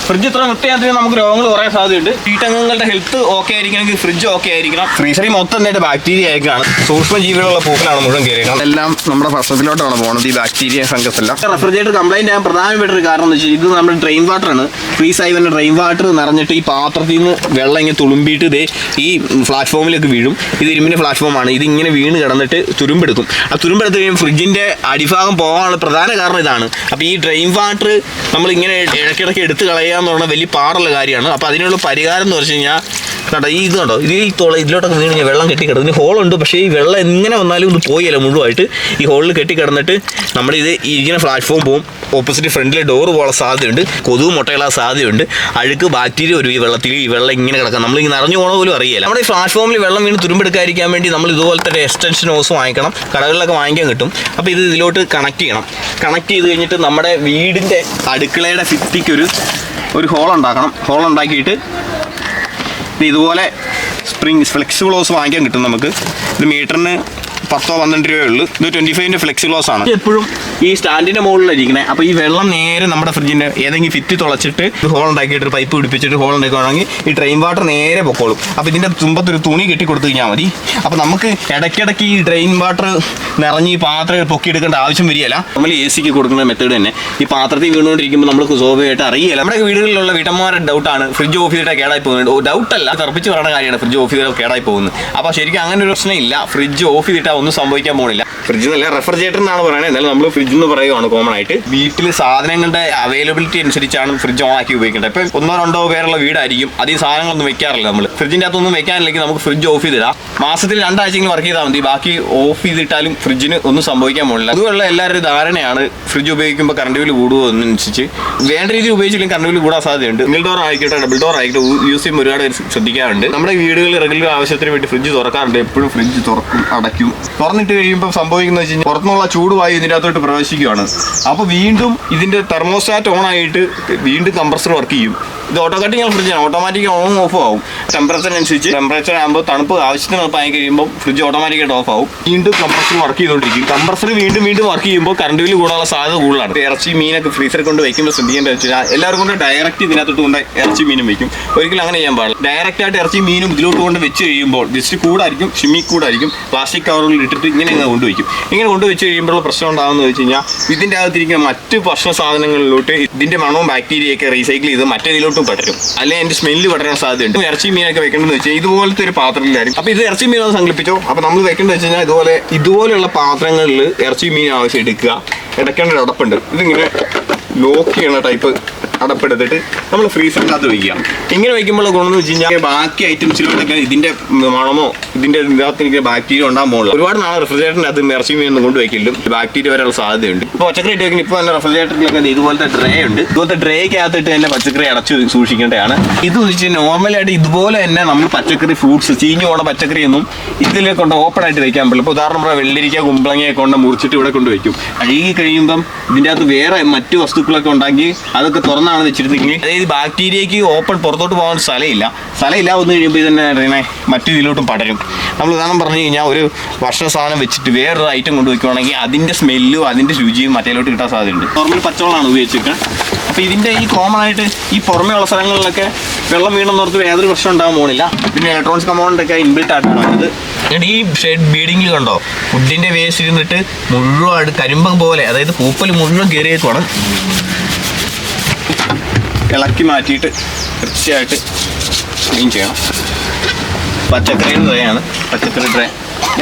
Fridge ഇത്ര വൃത്തിയാണെങ്കിൽ നമുക്ക് രോഗങ്ങൾ കുറയാൻ സാധ്യതയുണ്ട്. കീടങ്ങളുടെ ഹെൽത്ത് ഓക്കെ ആയിരിക്കണമെങ്കിൽ ഫ്രിഡ്ജ് ഓക്കെ ആയിരിക്കണം. ഫ്രീസറിൽ മൊത്തം എന്തായിട്ട് ബാക്ടീരിയ ആയിക്കാണ്, സൂക്ഷ്മ ജീവികളുള്ള പൂക്കളാണ് മുഴുവൻ കയറിയത്. എല്ലാം നമ്മുടെ ഭക്ഷണത്തിലോട്ടാണ് പോകുന്നത് ഈ ബാക്ടീരിയ ഫംഗസ് എല്ലാം. റെഫ്രിജറേറ്റർ കംപ്ലൈന്റ് ആകാൻ പ്രധാനപ്പെട്ട ഒരു കാരണം എന്ന് വെച്ചാൽ ഇത് നമ്മുടെ ഡ്രെയിൻ വാട്ടർ ആണ്. ഫ്രീസ് ആയി വരുന്ന ഡ്രെയിൻ വാട്ടർ നിറഞ്ഞിട്ട് ഈ പാത്രത്തിൽ നിന്ന് വെള്ളം ഇങ്ങനെ തുളുമ്പിയിട്ട് ഇതേ ഈ പ്ലാറ്റ്ഫോമിലേക്ക് വീഴും. ഇത് ഇരുമ്പിന്റെ പ്ലാറ്റ്ഫോമാണ്. ഇത് ഇങ്ങനെ വീണ് കിടന്നിട്ട് തുരുമ്പെടുക്കും. ആ തുരുമ്പെടുത്ത് കഴിയുമ്പോൾ ഫ്രിഡ്ജിന്റെ അടിഭാഗം പോകാനുള്ള പ്രധാന കാരണം ഇതാണ്. അപ്പോൾ ഈ ഡ്രെയിൻ വാട്ടർ നമ്മൾ ഇങ്ങനെ ഇടയ്ക്കിടയ്ക്ക് എടുത്ത് കളയുക എന്ന് പറഞ്ഞാൽ വലിയ പാടുള്ള കാര്യമാണ്. അപ്പോൾ അതിനുള്ള പരിഹാരം എന്ന് വെച്ച് കഴിഞ്ഞാൽ കേട്ടോ ഈ ഇത് കണ്ടോ, ഇത് ഈ ഇതിലോട്ടൊക്കെ വീണ് കഴിഞ്ഞാൽ വെള്ളം കെട്ടിക്കിടന്നു. ഇതിന് ഹോളുണ്ട്, പക്ഷേ ഈ വെള്ളം എങ്ങനെ വന്നാലും ഇത് പോയല്ല മുഴുവായിട്ട് ഈ ഹോളിൽ കെട്ടിക്കിടന്നിട്ട് നമ്മുടെ ഇത് ഇരിക്കുന്ന പ്ലാറ്റ്ഫോം പോകും. ഓപ്പോസിറ്റ് ഫ്രണ്ടിലെ ഡോറ് പോകാൻ സാധ്യതയുണ്ട്, കൊതുക് മുട്ടയിടാൻ സാധ്യതയുണ്ട്, അഴുക്ക് ബാക്ടീരിയ വരും ഈ വെള്ളത്തിൽ. ഈ വെള്ളം ഇങ്ങനെ കിടക്കാം, നമ്മൾ ഇങ്ങനെ നിറഞ്ഞു പോകണ പോലും അറിയില്ല. നമ്മുടെ ഈ പ്ലാറ്റ്ഫോമിൽ വെള്ളം വീണ് തുരുമ്പെടുക്കാതിരിക്കാൻ വേണ്ടി നമ്മൾ ഇതുപോലത്തെ ഒരു എക്സ്റ്റൻഷൻ ഹോസ് വാങ്ങിക്കണം, കടകളിലൊക്കെ വാങ്ങിക്കാൻ കിട്ടും. അപ്പോൾ ഇത് ഇതിലോട്ട് കണക്ട് ചെയ്യണം. കണക്ട് ചെയ്ത് കഴിഞ്ഞിട്ട് നമ്മുടെ വീടിൻ്റെ അടുക്കളയുടെ ഭിത്തിക്കൊരു ഹോൾ ഉണ്ടാക്കണം. ഹോൾ ഉണ്ടാക്കിയിട്ട് ഇതുപോലെ സ്പ്രിങ് ഫ്ലെക്സിബിൾ ഹോസ് വാങ്ങിക്കാൻ കിട്ടും നമുക്ക്. ഇത് മീറ്ററിന് 10-12 രൂപയേ ഉള്ളൂ. ഇത് 25-ന്റെ ഫ്ലെക്സി ക്ലോസ് ആണ്. എപ്പോഴും ഈ സ്റ്റാൻഡിന്റെ മുകളിലിരിക്കണേ. അപ്പോൾ ഈ വെള്ളം നേരെ നമ്മുടെ ഫ്രിഡ്ജിന്റെ ഏതെങ്കിലും ഫിറ്റ് തുളച്ചിട്ട് ഹോൾ ഉണ്ടാക്കിയിട്ട് പൈപ്പ് പിടിപ്പിച്ചിട്ട് ഹോൾ ഉണ്ടാക്കുകയാണെങ്കിൽ ഈ ഡ്രെയിൻ വാട്ടർ നേരെ പൊക്കോളും. അപ്പോൾ ഇതിന്റെ തുമ്പത്തൊരു തുണി കെട്ടി കൊടുത്തു കഴിഞ്ഞാൽ മതി. അപ്പോൾ നമുക്ക് ഇടയ്ക്കിടയ്ക്ക് ഈ ഡ്രെയിൻ വാട്ടർ നിറഞ്ഞ് ഈ പാത്രം പൊക്കിയെടുക്കേണ്ട ആവശ്യം വരികയില്ല. നമ്മൾ AC കൊടുക്കുന്ന മെത്തേഡ് തന്നെ ഈ പാത്രത്തിൽ വീണുകൊണ്ടിരിക്കുമ്പോൾ നമ്മൾ സ്വാഭാവികമായിട്ട് അറിയില്ല. നമ്മുടെ വീടുകളിലുള്ള വീട്ടമ്മമാരുടെ ഡൗട്ടാണ് ഫ്രിഡ്ജ് ഓഫ് ചെയ്തിട്ട് കേടായി പോകുന്നത്. ഡൗട്ടല്ല, തർപ്പിച്ച് പറയുന്ന കാര്യമാണ് ഫ്രിഡ്ജ് ഓഫ് ചെയ്തിട്ട് കേടായി പോകുന്നത്. അപ്പോൾ ശരിക്കും അങ്ങനെ ഒരു പ്രശ്നം ഇല്ല. ഫ്രിഡ്ജ് ഓഫ് ചെയ്തിട്ട് ഒന്നും സംഭവിക്കാൻ പോകുന്നില്ല. ഫ്രിഡ്ജ് എന്നല്ല, റെഫ്രിജറേറ്റർ എന്നാണ് പറയുന്നത്. എന്നാലും നമ്മൾ ഫ്രിഡ്ജ് എന്ന് പറയുകയാണ് കോമൺ ആയിട്ട്. വീട്ടിൽ സാധനങ്ങളുടെ അവൈലബിലിറ്റി അനുസരിച്ചാണ് ഫ്രിഡ്ജ് ഓൺ ആക്കി ഉപയോഗിക്കേണ്ടത്. ഇപ്പോൾ 1-2 പേരുള്ള വീടായിരിക്കും, അധികം സാധനങ്ങളൊന്നും വെക്കാറില്ല. നമ്മൾ ഫ്രിഡ്ജിൻ്റെ അകത്തൊന്നും വെക്കാനില്ലെങ്കിൽ നമുക്ക് ഫ്രിഡ്ജ് ഓഫ് ചെയ്തിടാം. മാസത്തിൽ 2 ആഴ്ചയെങ്കിലും വർക്ക് ചെയ്താൽ മതി. ബാക്കി ഓഫ് ചെയ്തിട്ടാലും ഫ്രിഡ്ജിന് ഒന്നും സംഭവിക്കാൻ പോകുന്നില്ല. അതുകൊണ്ടുള്ള എല്ലാവരും ധാരണയാണ് ഫ്രിഡ്ജ് ഉപയോഗിക്കുമ്പോൾ കറണ്ട് ബില്ല് കൂടുന്നതനുസരിച്ച് വേണ്ട രീതിയിൽ ഉപയോഗിച്ചില്ലെങ്കിൽ കറണ്ട് ബില്ല് കൂടാൻ സാധ്യതയുണ്ട്. സിംഗിൾ ഡോർ ആയിക്കോട്ടെ ഡബിൾ ഡോർ ആയിക്കോട്ടെ യൂസ് ചെയ്യുമ്പോൾ ഒരുപാട് ശ്രദ്ധിക്കാറുണ്ട്. നമ്മുടെ വീടുകളിൽ റെഗുലർ ആവശ്യത്തിന് വേണ്ടി ഫ്രിഡ്ജ് തുറക്കാറുണ്ട്. എപ്പോഴും ഫ്രിഡ്ജ് തുറക്കും അടയ്ക്കും. തുറന്നിട്ട് കഴിയുമ്പോൾ സംഭവിക്കുന്നത് വെച്ച് കഴിഞ്ഞാൽ പുറത്തുനിന്നുള്ള ചൂടുവായു ഇതിൻ്റെ അകത്തോട്ട് പ്രവേശിക്കുകയാണ്. അപ്പോൾ വീണ്ടും ഇതിൻ്റെ തെർമോസ്റ്റാറ്റ് ഓൺ ആയിട്ട് വീണ്ടും കംപ്രസർ വർക്ക് ചെയ്യും. ഇത് ഓട്ടോമാറ്റിക് ഫ്രിഡ്ജാണ്, ഓട്ടോമാറ്റിക് ഓൺ ഓഫ് ആവും. ടെമ്പറേച്ചറിനനുസരിച്ച് ടെമ്പറേച്ചർ ആകുമ്പോൾ തണുപ്പ് ആവശ്യത്തിന് തണുപ്പായി കഴിയുമ്പോൾ ഫ്രിഡ്ജ് ഓട്ടോമാറ്റിക്കായിട്ട് ഓഫ് ആവും. വീണ്ടും കംപ്രസർ വർക്ക് ചെയ്തുകൊണ്ടിരിക്കും. കംപ്രസർ വീണ്ടും വർക്ക് ചെയ്യുമ്പോൾ കറണ്ട് ബില്ല് കൂടാനുള്ള സാധ്യത കൂടുതലാണ്. ഇറച്ചി മീനൊക്കെ ഫ്രീസറിൽ കൊണ്ട് വയ്ക്കുമ്പോൾ ശ്രദ്ധിക്കേണ്ടത് വെച്ചാൽ എല്ലാവരും കൊണ്ട് ഡയറക്റ്റ് ഇതിനകത്തോട്ട് കൊണ്ട് ഇറച്ചി മീനും വയ്ക്കും. ഒരിക്കലും അങ്ങനെ ചെയ്യാൻ പാടില്ല. ഡയറക്റ്റ് ആയിട്ട് ഇറച്ചി മീനും ഇതിലോട്ട് കൊണ്ട് വെച്ച് കഴിയുമ്പോൾ ജസ്റ്റ് കൂടായിരിക്കും, ഷിമ്മി കൂടായിരിക്കും, പ്ലാസ്റ്റിക് കവറുകളിൽ ഇട്ടിട്ട് ഇങ്ങനെ കൊണ്ടുവയ്ക്കും. ഇങ്ങനെ കൊണ്ടുവച്ച് കഴിയുമ്പോൾ പ്രശ്നം ഉണ്ടാകുന്നത് വെച്ച് കഴിഞ്ഞാൽ ഇതിൻ്റെ അകത്തിരിക്കുന്ന മറ്റ് ഭക്ഷണ സാധനങ്ങളിലോട്ട് ഇതിൻ്റെ മണവും ബാക്ടീരിയയൊക്കെ റീസൈക്കിൾ ചെയ്ത് മറ്റേതിലോട്ടും പടരും. അല്ലെങ്കിൽ അതിൻ്റെ സ്മെല്ല് പടരാൻ സാധ്യതയുണ്ട്. ഇറച്ചി മീനൊക്കെ വെക്കേണ്ടതെന്ന് വെച്ചാൽ ഇതുപോലത്തെ ഒരു പാത്രത്തിലായിരിക്കും. അപ്പോൾ ഇത് ഇറച്ചി മീനൊന്ന് സങ്കല്പിച്ചോ. അപ്പോൾ നമ്മൾ വെക്കേണ്ടത് വെച്ച് കഴിഞ്ഞാൽ ഇതുപോലെയുള്ള പാത്രങ്ങളിൽ ഇറച്ചി മീൻ ആവശ്യം എടുക്കുക. ഇടയ്ക്കേണ്ട ഒരു അടപ്പുണ്ട്. ഇതിങ്ങനെ ലോക്ക് ചെയ്യണ ടൈപ്പ് അടപ്പെടുത്തിട്ട് നമ്മൾ ഫ്രീസറിനകത്ത് വയ്ക്കുക. ഇങ്ങനെ വയ്ക്കുമ്പോൾ ഗുണമെന്ന് വെച്ച് കഴിഞ്ഞാൽ ബാക്കി ഐറ്റംസിലോട്ടൊക്കെ ഇതിൻ്റെ മണമോ ഇതിൻ്റെ ഇതിനകത്ത് ബാക്ടീരിയ ഉണ്ടാകാൻ പോകുള്ളൂ. ഒരുപാട് നാളെ റെഫ്രിജറേറ്ററിൻ്റെ അത് ഇറച്ചി മീനൊന്നും കൊണ്ട് വയ്ക്കില്ലും ബാക്ടീരിയ വരാനുള്ള സാധ്യതയുണ്ട്. ഇപ്പോൾ പച്ചക്കറി ഇട്ട് വയ്ക്കുന്നത് ഇപ്പോൾ തന്നെ റെഫ്രിജറേറ്ററിലൊക്കെ ഇതുപോലത്തെ ട്രേ ഉണ്ട്. ഇതുപോലത്തെ ട്രേക്കകത്തിട്ട് തന്നെ പച്ചക്കറി അടച്ച് സൂക്ഷിക്കേണ്ടതാണ്. ഇത് വെച്ച് നോർമലായിട്ട് ഇതുപോലെ തന്നെ നമ്മൾ പച്ചക്കറി ഫ്രൂട്ട്സ് ചീഞ്ഞു പോണ പച്ചക്കറിയൊന്നും ഇതിൽ കൊണ്ട് ഓപ്പൺ ആയിട്ട് വയ്ക്കാൻ പറ്റില്ല. ഇപ്പോൾ ഉദാഹരണം പറയാം, വെള്ളരിക്ക കുമ്പളങ്ങയൊക്കെ കൊണ്ട് മുറിച്ചിട്ട് ഇവിടെ കൊണ്ട് വയ്ക്കും. അഴുകി കഴിയുമ്പം ഇതിൻ്റെ അകത്ത് വേറെ മറ്റു വസ്തുക്കളൊക്കെ ഉണ്ടാക്കി അതൊക്കെ തുറന്നാണ് വെച്ചിരുന്നെങ്കിൽ അതായത് ബാക്ടീരിയയ്ക്ക് ഓപ്പൺ പുറത്തോട്ട് പോകാൻ സ്ഥലമില്ല വന്നു കഴിയുമ്പോൾ ഇതന്നെ മറ്റു ഇതിലോട്ടും പടരും. നമ്മൾ ഉദാഹരണം പറഞ്ഞു കഴിഞ്ഞാൽ ഒരു ഭക്ഷണ സാധനം വെച്ചിട്ട് വേറൊരു ഐറ്റം കൊണ്ട് വയ്ക്കുകയാണെങ്കിൽ അതിൻ്റെ സ്മെല്ലും അതിൻ്റെ രുചിയും മറ്റേലോട്ട് കിട്ടാൻ സാധ്യതയുണ്ട്. നോർമൽ പച്ചവെള്ളമാണ് ഉപയോഗിച്ചിട്ട്. അപ്പോൾ ഇതിൻ്റെ ഈ കോമൺ ആയിട്ട് ഈ പുറമേ ഉള്ള സ്ഥലങ്ങളിലൊക്കെ വെള്ളം വീണെന്നോർത്ത് യാതൊരു പ്രശ്നം ഉണ്ടാകാൻ പോകുന്നില്ല. പിന്നെ ഇലക്ട്രോണിക്സ് കമ്പൗണ്ടൊക്കെ ഇൻബിൽട്ട് ആയിട്ടാണ് വരുന്നത്. ഈ ഷെഡ് ബീഡിങ്ങിൽ കണ്ടോ ഫുഡിൻ്റെ വേസ്റ്റ് ഇരുന്നിട്ട് മുഴുവൻ കരിമ്പ് പോലെ, അതായത് പൂപ്പൽ മുഴുവൻ കയറിയേക്കുവാണ്. ഇളക്കി മാറ്റിയിട്ട് തീർച്ചയായിട്ട് ക്ലീൻ ചെയ്യണം. പച്ചക്കറിയുടെ ട്രേയാണ്, പച്ചക്കറി ട്രേ.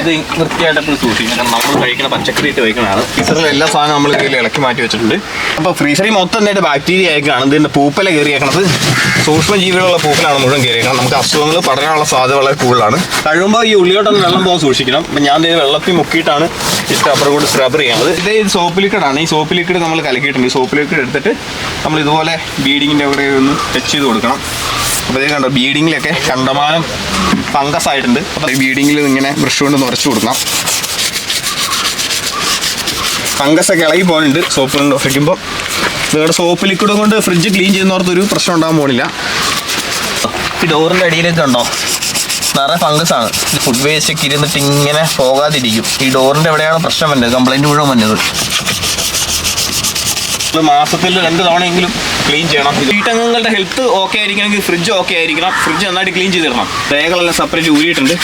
ഇത് വൃത്തിയായിട്ട് എപ്പോഴും സൂക്ഷിക്കണം. കാരണം നമ്മൾ കഴിക്കുന്ന പച്ചക്കറി ഇട്ട് വയ്ക്കുന്നതാണ്. ഫ്രീസറിൽ എല്ലാ സാധനവും നമ്മൾ ഇതിൽ ഇളക്കി മാറ്റി വെച്ചിട്ടുണ്ട്. അപ്പോൾ ഫ്രീസറിൽ മൊത്തം എന്തായിട്ട് ബാക്ടീരിയ ആയിക്കാണ് ഇതിൻ്റെ പൂപ്പല കയറിയേക്കണത്. സൂക്ഷ്മ ജീവികളുള്ള പൂപ്പലാണ് മുഴുവൻ കയറിയേക്കണം. നമുക്ക് അസുഖങ്ങൾ പടരാനുള്ള സാധ്യത വളരെ കൂടുതലാണ്. കഴിയുമ്പോൾ ഈ ഉള്ളിലോട്ടൊന്ന് വെള്ളം പോകാൻ സൂക്ഷിക്കണം. അപ്പം ഞാൻ ഇത് വെള്ളത്തിൽ മുക്കിയിട്ടാണ് ഈ സ്ക്രബ്ബർ കൊണ്ട് സ്ക്രബർ ചെയ്യുന്നത്. ഇത് സോപ്പ് ലിക്വിഡാണ്. ഈ സോപ്പ് ലിക്വിഡ് നമ്മൾ കലക്കിയിട്ടുണ്ട്. ഈ സോപ്പ് ലിക്വിഡ് എടുത്തിട്ട് നമ്മൾ ഇതുപോലെ ബീഡിങ്ങിൻ്റെ അവിടെ ഒന്ന് ടച്ച് ചെയ്ത് കൊടുക്കണം. അപ്പോൾ ഇത് കണ്ടോ ബീഡിങ്ങിലൊക്കെ കണ്ടമാനം ഫംഗസ് ആയിട്ടുണ്ട്. അപ്പോൾ ഈ ബീഡിങ്ങിൽ ഇങ്ങനെ ബ്രഷ് കൊണ്ട് നിറച്ച് കൊടുക്കണം. ഫംഗസൊക്കെ ഇളകി പോകുന്നുണ്ട് സോപ്പ് കൊണ്ട് ഉറയ്ക്കുമ്പോൾ. നിങ്ങളുടെ സോപ്പ് ലിക്വിഡ് കൊണ്ട് ഫ്രിഡ്ജ് ക്ലീൻ ചെയ്യുന്നവർക്കൊരു പ്രശ്നം ഉണ്ടാകാൻ പോകുന്നില്ല. ഈ ഡോറിൻ്റെ അടിയിലേക്ക് ഉണ്ടോ നിറയെ ഫംഗസാണ്. ഫുഡ് വേസ്റ്റ് ഒക്കെ ഇരുന്നിട്ട് ഇങ്ങനെ പോകാതിരിക്കും. ഈ ഡോറിൻ്റെ എവിടെയാണ് പ്രശ്നം വന്നത്, കംപ്ലൈൻറ്റ് മുഴുവൻ വന്നത്. മാസത്തിൽ 2 തവണയെങ്കിലും ക്ലീൻ ചെയ്യണം. വീട്ടംഗങ്ങളുടെ ഹെൽത്ത് ഓക്കെ ആയിരിക്കണമെങ്കിൽ ഫ്രിഡ്ജ് ഓക്കെ ആയിരിക്കണം. ഫ്രിഡ്ജ് നന്നായിട്ട് ക്ലീൻ ചെയ്തിടണം. റേകളെല്ലാം സെപ്പറേറ്റ് ഊരിയിട്ടുണ്ട്.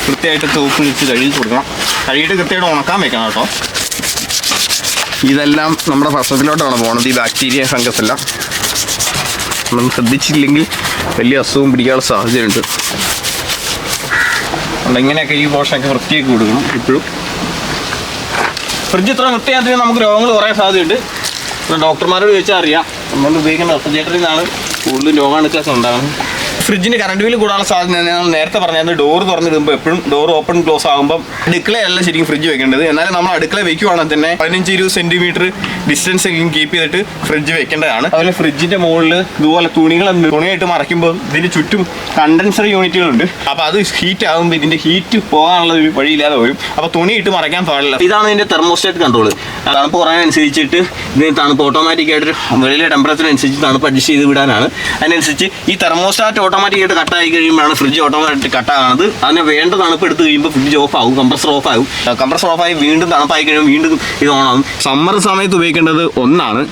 കൃത്യമായിട്ട് തോപ്പ് വെച്ച് കഴുകി കൊടുക്കണം. കഴുകിയിട്ട് കൃത്യമായിട്ട് ഉണക്കാൻ വെക്കണം കേട്ടോ. ഇതെല്ലാം നമ്മുടെ ഭക്ഷണത്തിലോട്ടാണ് പോകുന്നത്. ഈ ബാക്ടീരിയ ഫംഗസ് എല്ലാം നമ്മൾ ശ്രദ്ധിച്ചില്ലെങ്കിൽ വലിയ അസുഖം പിടിക്കാനുള്ള സാധ്യതയുണ്ട്. അതുകൊണ്ട് ഇങ്ങനെയൊക്കെ ഈ പോർഷനൊക്കെ വൃത്തിയാക്കി കൊടുക്കണം ഇപ്പോഴും. ഫ്രിഡ്ജ് ഇത്ര വൃത്തിയാക്കി നമുക്ക് രോഗങ്ങൾ കുറേ സാധ്യതയുണ്ട്. ഡോക്ടർമാരോട് ചോദിച്ചാൽ അറിയാം. നമ്മൾ ഉപയോഗിക്കുന്ന റെഫ്രിജറേറ്ററിൽ നിന്നാണ് കൂടുതലും രോഗാണുക്കളൊക്കെ ഉണ്ടാകുന്നത്. ഫ്രിഡ്ജിന് കറണ്ട് ബില്ല് കൂടാനുള്ള സാധ്യത ഞാൻ നേരത്തെ പറഞ്ഞത് ഡോർ തുറന്നിടുമ്പോൾ എപ്പോഴും ഡോർ ഓപ്പൺ ക്ലോസ് ആകുമ്പോൾ അടുക്കളയല്ല ശരിക്കും ഫ്രിഡ്ജ് വെക്കേണ്ടത്. എന്നാലും നമ്മൾ അടുക്കള വെക്കുവാണെങ്കിൽ തന്നെ 15-20 സെൻറ്റിമീറ്റർ ഡിസ്റ്റൻസ് കീപ്പ് ചെയ്തിട്ട് ഫ്രിഡ്ജ് വെക്കേണ്ടതാണ്. അതുപോലെ ഫ്രിഡ്ജിൻ്റെ മുകളിൽ ഇതുപോലെ തുണിയായിട്ട് മറയ്ക്കുമ്പോൾ ഇതിന് ചുറ്റും കണ്ടൻസർ യൂണിറ്റുകളുണ്ട്. അപ്പോൾ അത് ഹീറ്റ് ആകുമ്പോൾ ഇതിൻ്റെ ഹീറ്റ് പോകാനുള്ള ഒരു വഴിയില്ലാതെ വരും. അപ്പോൾ തുണിയിട്ട് മറയ്ക്കാൻ പാടില്ല. ഇതാണ് ഇതിൻ്റെ തെർമോസ്റ്റാറ്റ് കൺട്രോൾ. തണുപ്പ് കുറയാനനുസരിച്ചിട്ട് ഇതിന് തണുപ്പ് ഓട്ടോമാറ്റിക്കായിട്ട് വെളിയിലെ ടെമ്പറേച്ചർ അനുസരിച്ച് തണുപ്പ് അഡ്ജസ്റ്റ് ചെയ്ത് വിടാനാണ്. അതിനനുസരിച്ച് ഈ തെർമോസ്റ്റാറ്റ് ഓട്ടോമാറ്റിക്കായിട്ട് കട്ടായി കഴിയുമ്പോഴാണ് ഫ്രിഡ്ജ് ഓട്ടോമാറ്റിക് കട്ടാകുന്നത്. അതിന് വേണ്ട തണുപ്പ് എടുത്ത് കഴിയുമ്പോൾ ഫ്രിഡ്ജ് ഓഫ് ആവും. കംപ്രസർ ഓഫ് ആവും. കംപ്രസർ ഓഫായി വീണ്ടും തണുപ്പായി കഴിയുമ്പോൾ വീണ്ടും ഇത് ഓണാകും. സമ്മർ സമയത്ത് ഉപയോഗിക്കേണ്ടത് 1 ആണ്.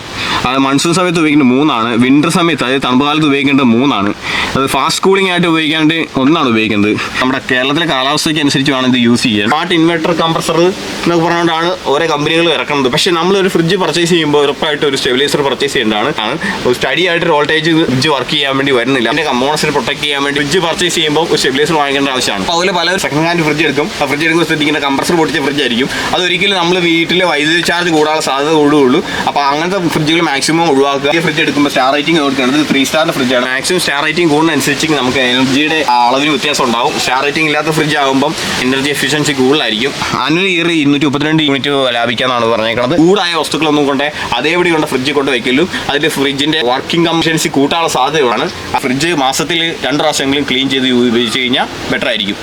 അത് മൺസൂൺ സമയത്ത് ഉപയോഗിക്കേണ്ടത് 3 ആണ്. വിൻ്റർ സമയത്ത് അതായത് തണുപ്പ് കാലത്ത് ഉപയോഗിക്കേണ്ടത് 3 ആണ്. അത് ഫാസ്റ്റ് കൂളിംഗ് ആയിട്ട് ഉപയോഗിക്കാണ്ട് 1 ആണ് ഉപയോഗിക്കുന്നത്. നമ്മുടെ കേരളത്തിലെ കാലാവസ്ഥയ്ക്ക് അനുസരിച്ച് വേണം ഇത് യൂസ് ചെയ്യാൻ. സ്മാർട്ട് ഇൻവെർട്ടർ കംപ്രസർ എന്നൊക്കെ പറഞ്ഞുകൊണ്ടാണ് ഓരോ കമ്പനികൾ ഇറക്കുന്നത്. പക്ഷേ നമ്മളൊരു ഫ്രിഡ്ജ് പർച്ചേസ് ചെയ്യുമ്പോൾ ഉറപ്പായിട്ട് ഒരു സ്റ്റെബിലൈസർ പർച്ചേസ് ചെയ്യേണ്ടതാണ്. സ്റ്റഡി ആയിട്ട് ഒരു വോൾട്ടേജ് ഫ്രിഡ്ജ് വർക്ക് ചെയ്യാൻ വേണ്ടി വരുന്നില്ല. അതിൻ്റെ കമ്പോണൻസിനെ പ്രൊട്ടക്ട് ചെയ്യാൻ വേണ്ടി ഫ്രിഡ്ജ് പർച്ചേസ് ചെയ്യുമ്പോൾ ഒരു സ്റ്റെബിലൈസർ വാങ്ങിക്കേണ്ട ആവശ്യമാണ്. അതുപോലെ പലരും സെക്കൻഡ് ഹാൻഡ് ഫ്രിഡ്ജ് എടുക്കും. ആ ഫ്രിഡ്ജ് എടുക്കുമ്പോൾ ശ്രദ്ധിക്കുന്ന കംപ്രസർ പൊട്ടിച്ച ഫ്രിഡ്ജ് ആയിരിക്കും. അതൊരിക്കലും നമ്മൾ വീട്ടിലെ വൈദ്യുതി ചാർജ് കൂടാനുള്ള സാധ്യത കൂടുകയുള്ളൂ. അപ്പോൾ അങ്ങനത്തെ ഫ്രിഡ്ജുകൾ മാക്സിമം ഒഴിവാക്കുക. ഈ ഫ്രിഡ്ജ് എടുക്കുമ്പോൾ സ്റ്റാർ റേറ്റിംഗ് കൊടുക്കുന്നത് 3 സ്റ്റാറിൻ്റെ ഫ്രിഡ്ജാണ്. മാക്സിമം സ്റ്റാർ റേറ്റിംഗ് കൂടുന്നതനുസരിച്ച് നമുക്ക് എനർജിയുടെ അളവിന് വ്യത്യാസം ഉണ്ടാവും. സ്റ്റാർ റേറ്റിംഗ് ഇല്ലാത്ത ഫ്രിഡ്ജ് ആകുമ്പോൾ എനർജി എഫിഷ്യൻസി കൂടുതലായിരിക്കും. ആനുവൽ ഇയർ 232 യൂണിറ്റ് ലാഭിക്കാന്നാണ് പറഞ്ഞേക്കുന്നത്. ചൂടായ വസ്തുക്കളൊന്നും കൊണ്ട് അതേപടി കൊണ്ട് ഫ്രിഡ്ജ് കൊണ്ട് വെക്കലും അതിൻ്റെ ഫ്രിഡ്ജിൻ്റെ വർക്കിംഗ് എഫിഷ്യൻസി കൂട്ടാനുള്ള സാധ്യതയാണ്. ആ ഫ്രിഡ്ജ് മാസത്തിൽ 2 പ്രാവശ്യമെങ്കിലും ക്ലീൻ ചെയ്ത് ഉപയോഗിച്ച് കഴിഞ്ഞാൽ ബെറ്റർ ആയിരിക്കും.